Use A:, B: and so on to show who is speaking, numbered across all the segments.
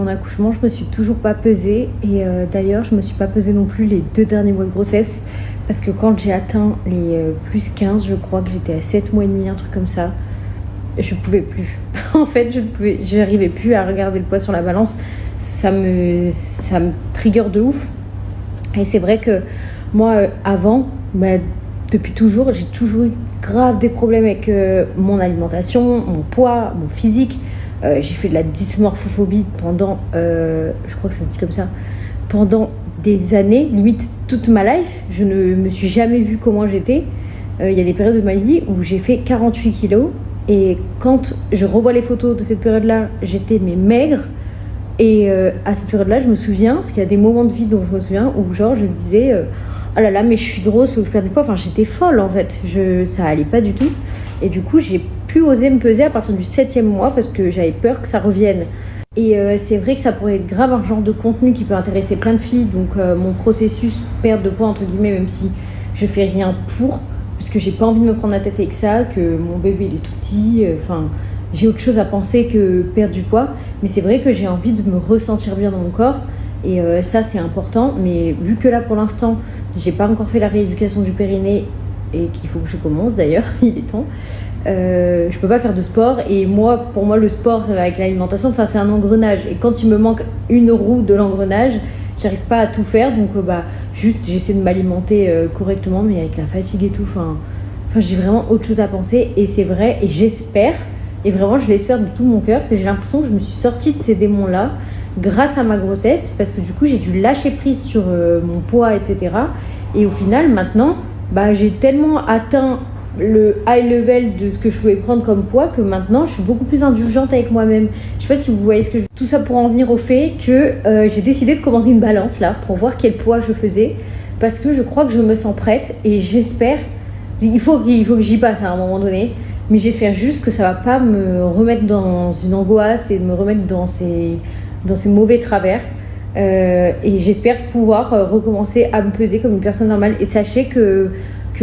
A: Mon accouchement, je me suis toujours pas pesée et d'ailleurs, je me suis pas pesée non plus les 2 derniers mois de grossesse parce que quand j'ai atteint les plus 15, je crois que j'étais à 7 mois et demi, un truc comme ça, je pouvais plus. En fait, j'arrivais plus à regarder le poids sur la balance. Ça me trigger de ouf. Et c'est vrai que moi, avant, depuis toujours, j'ai toujours eu grave des problèmes avec mon alimentation, mon poids, mon physique. J'ai fait de la dysmorphophobie pendant, je crois que ça se dit comme ça, pendant des années, limite toute ma life. Je ne me suis jamais vue comment j'étais. Il y a des périodes de ma vie où j'ai fait 48 kilos. Et quand je revois les photos de cette période-là, j'étais maigre. Et à cette période-là, je me souviens, parce qu'il y a des moments de vie dont je me souviens, où genre je disais oh là là, mais je suis grosse, faut que je perde du poids. Enfin, j'étais folle en fait, ça allait pas du tout. Et du coup, j'ai plus osé me peser à partir du 7e mois parce que j'avais peur que ça revienne. Et c'est vrai que ça pourrait être grave un genre de contenu qui peut intéresser plein de filles. Donc mon processus perte de poids, entre guillemets, même si je fais rien pour, parce que j'ai pas envie de me prendre la tête avec ça, que mon bébé il est tout petit, j'ai autre chose à penser que perdre du poids. Mais c'est vrai que j'ai envie de me ressentir bien dans mon corps. Et ça, c'est important. Mais vu que là, pour l'instant, j'ai pas encore fait la rééducation du périnée et qu'il faut que je commence d'ailleurs, il est temps. Je peux pas faire de sport. Et moi, pour moi, le sport avec l'alimentation, c'est un engrenage. Et quand il me manque une roue de l'engrenage, j'arrive pas à tout faire. Donc, juste, j'essaie de m'alimenter correctement, mais avec la fatigue et tout. J'ai vraiment autre chose à penser. Et c'est vrai. Et j'espère. Et vraiment, je l'espère de tout mon cœur que j'ai l'impression que je me suis sortie de ces démons-là grâce à ma grossesse, parce que du coup, j'ai dû lâcher prise sur mon poids, etc. Et au final, maintenant, j'ai tellement atteint le high level de ce que je pouvais prendre comme poids que maintenant, je suis beaucoup plus indulgente avec moi-même. Je sais pas si vous voyez ce que je veux dire. Tout ça pour en venir au fait que j'ai décidé de commander une balance là pour voir quel poids je faisais, parce que je crois que je me sens prête et j'espère, il faut que j'y passe à un moment donné. Mais j'espère juste que ça va pas me remettre dans une angoisse et me remettre dans ces mauvais travers. Et j'espère pouvoir recommencer à me peser comme une personne normale. Et sachez que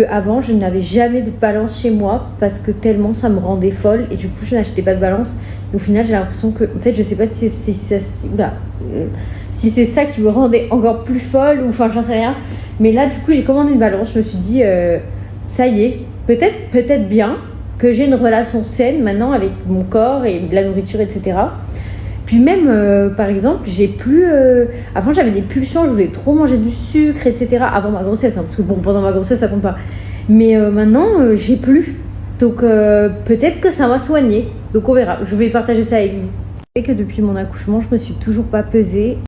A: avant, je n'avais jamais de balance chez moi parce que tellement ça me rendait folle. Et du coup, je n'achetais pas de balance. Et au final, j'ai l'impression que... En fait, je sais pas si c'est ça qui me rendait encore plus folle ou j'en sais rien. Mais là, du coup, j'ai commandé une balance. Je me suis dit, ça y est, peut-être bien que j'ai une relation saine maintenant avec mon corps et la nourriture, etc. Puis même, par exemple, j'ai plus... avant, j'avais des pulsions, je voulais trop manger du sucre, etc. Avant ma grossesse, parce que pendant ma grossesse, ça compte pas. Mais maintenant, j'ai plus. Donc, peut-être que ça va soigner. Donc, on verra. Je vais partager ça avec vous. Et que depuis mon accouchement, je me suis toujours pas pesée.